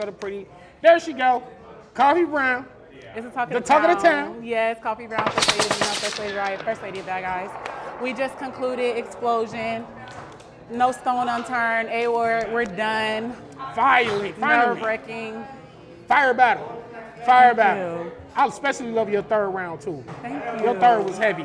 Pretty. There she go. Coffee Brown. It's a talk The of the talk town. of the town. Yes, Coffee Brown, First Lady, First Lady Riot, First Lady of Bad Guys. We just concluded Explosion. No stone unturned. We're done. Finally. Nerve-wracking. Fire battle. Fire Thank battle. you. I especially love your third round too. Thank you. Your third was heavy.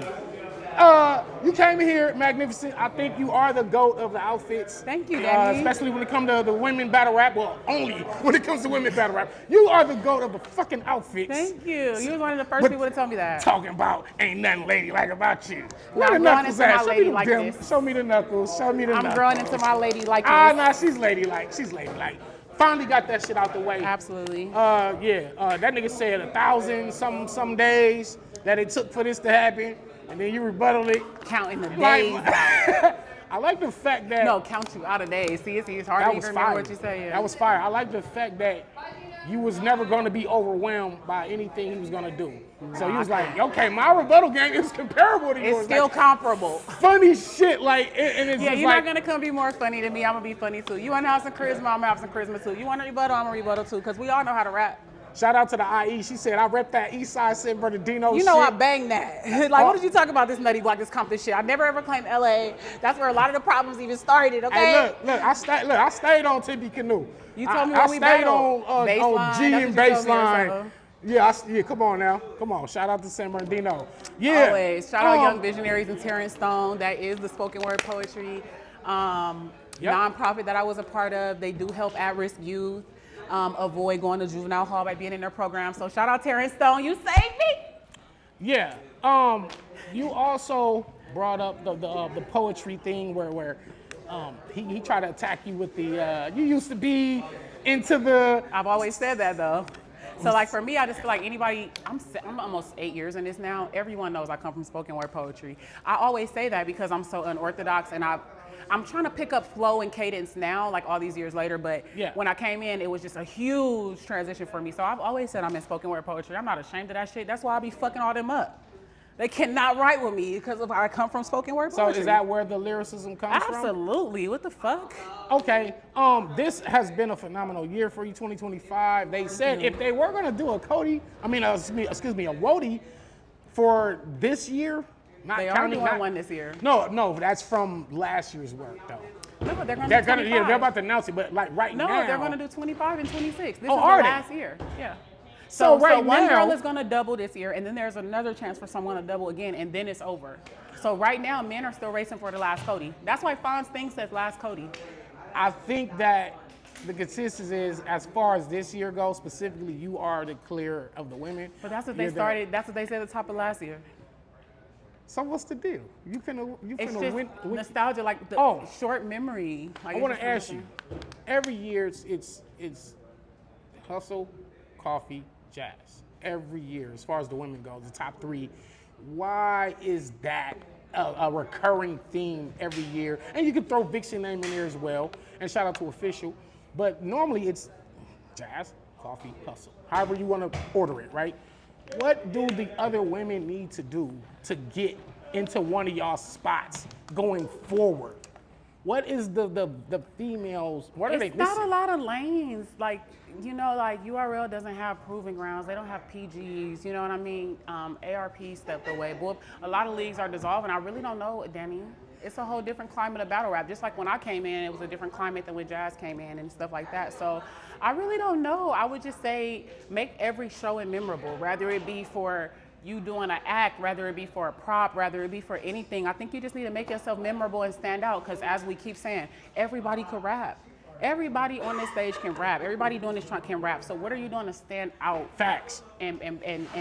You came in here magnificent. I think you are the GOAT of the outfits. Thank you, Danny. Especially when it comes to the women battle rap. Well, only when it comes to women battle rap. You are the GOAT of the fucking outfits. Thank you. You was one of the first people to tell me that. Talking about ain't nothing ladylike about you. Now I'm growing into my lady like this. Show me the knuckles. Show me the knuckles. I'm growing into my lady like this. Nah, she's ladylike. She's ladylike. Finally got that shit out the way. Absolutely. That nigga said 1,000 some days that it took for this to happen, and then you rebutted it. Counting the days out. I like the fact that... No, count you out of days. See, it's hard to even remember what you say. That was fire. I like the fact that you was never going to be overwhelmed by anything he was going to do. So you was like, okay, my rebuttal game is comparable to yours. It's still comparable. Funny shit, like, and it's yeah, just you're like, not gonna come be more funny than me. I'm gonna be funny too. You wanna have some charisma, I'm gonna have some charisma too. You want a rebuttal, I'm a rebuttal too, because we all know how to rap. Shout out to the IE. She said, I rep that East Side San Bernardino You know I bang that. Like, what did you talk about this nutty block, this Compton shit? I never ever claimed LA. That's where a lot of the problems even started, okay? Hey, look, I stayed on Tippy Canoe. You told me when we battled. on G and Baseline. Yeah, come on now. Come on, shout out to San Bernardino. Yeah. Always. Shout out Young Visionaries and Terrence Stone. That is the spoken word poetry nonprofit that I was a part of. They do help at-risk youth avoid going to juvenile hall by being in their program. So shout out Terrence Stone, you saved me. Yeah. You also brought up the poetry thing where he tried to attack you with the you used to be into the... I've always said that though. So like for me, I just feel like anybody, I'm almost 8 years in this now. Everyone knows I come from spoken word poetry. I always say that because I'm so unorthodox and I'm trying to pick up flow and cadence now, like all these years later. But when I came in, it was just a huge transition for me. So I've always said I'm in spoken word poetry. I'm not ashamed of that shit. That's why I be fucking all them up. They cannot write with me because of I come from spoken word poetry. So is that where the lyricism comes from? Absolutely. What the fuck? Okay. This has been a phenomenal year for you, 2025. They said if they were gonna do a Wody for this year, not they counting are doing one this year. No, that's from last year's work though. No, but they're gonna do 25. They're about to announce it, but like now. No, they're gonna do 25 and 26. This is the are they? last year. Yeah. So one now, girl is going to double this year, and then there's another chance for someone to double again, and then it's over. So right now, men are still racing for the last Cody. That's why Fonz thinks that's last Cody. I think that the consistency is, as far as this year goes, specifically, you are the clear of the women. But that's what they started. That's what they said at the top of last year. So what's the deal? You finna win. Nostalgia, like the short memory. Like I want to ask you. Every year, it's hustle, coffee, jazz. Every year, as far as the women go, the top three. Why is that a recurring theme every year? And you can throw Vixen name in there as well. And shout out to Official. But normally it's jazz, coffee, hustle. However you want to order it, right? What do the other women need to do to get into one of y'all's spots going forward? What is the females, what are they missing? It's not a lot of lanes. Like, you know, like URL doesn't have proving grounds. They don't have PGs, you know what I mean? ARP stepped away. But a lot of leagues are dissolving. I really don't know, Danny. It's a whole different climate of battle rap. Just like when I came in, it was a different climate than when Jazz came in and stuff like that. So I really don't know. I would just say make every show memorable, whether it be for you doing an act, whether it be for a prop, whether it be for anything. I think you just need to make yourself memorable and stand out, because as we keep saying, everybody can rap. Everybody on this stage can rap. Everybody doing this can rap. So what are you doing to stand out? Facts. And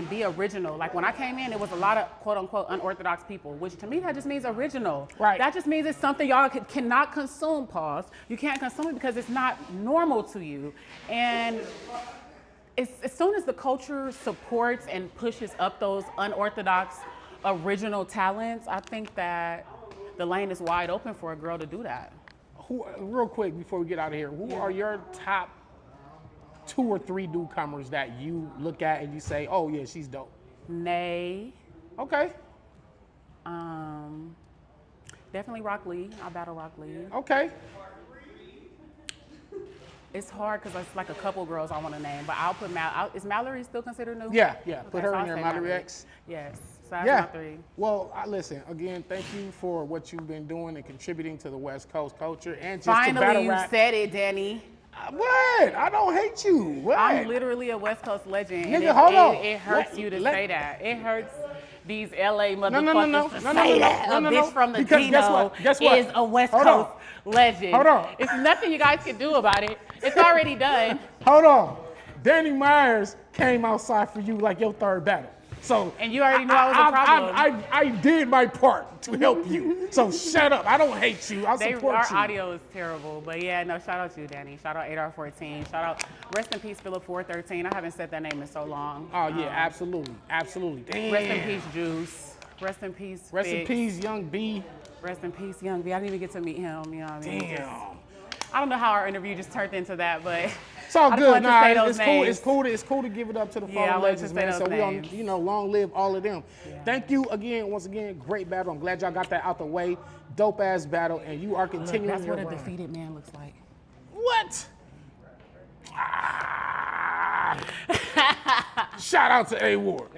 be original. Like when I came in, it was a lot of quote unquote unorthodox people, which to me that just means original. Right. That just means it's something y'all cannot consume, pause. You can't consume it because it's not normal to you. And as soon as the culture supports and pushes up those unorthodox original talents, I think that the lane is wide open for a girl to do that. Real quick before we get out of here, who are your top 2 or 3 newcomers that you look at and you say, oh yeah, she's dope? Nay. Okay. Definitely Rock Lee. I battle Rock Lee. Okay. It's hard because it's like a couple girls I want to name, but I'll put is Mallory still considered new? Yeah. Okay, Put so her I'll in there, say Mallory X. Yes. So that's Yeah. my 3. Well, listen, again, thank you for what you've been doing and contributing to the West Coast culture and just to battle Finally, you rap. said it, Danny. What? I don't hate you. What? I'm literally a West Coast legend. Nigga, And hold on. it hurts you to say that. It hurts these LA motherfuckers No. to say that. A bitch from the Because Dino guess what? is a West Hold Coast on. legend. Hold on. It's nothing you guys can do about it. It's already done. Hold on. Danny Myers came outside for you like your third battle. So And you already knew I was a problem. I did my part to help you. So shut up. I don't hate you. I support Our you. audio is terrible, but yeah, no, shout out to you, Danny. Shout out 8R14. Shout out, rest in peace, Philip 413. I haven't said that name in so long. Oh yeah, absolutely. Damn. Rest in peace, Juice. Rest in peace, Rest in Fix. peace, Young B. Rest in peace, Young B. I didn't even get to meet him. You know what I mean? Damn. I don't know how our interview just turned into that, but It's all I just good. wanted to say those It's cool. names. It's cool to give it up to the Yeah, I fallen wanted to legends, say man. those So names. we long live all of them. Yeah. Thank you again, once again, great battle. I'm glad y'all got that out the way. Dope ass battle, and you are continuing. that's what your a run. defeated man looks like. What? Ah. Shout out to A Ward.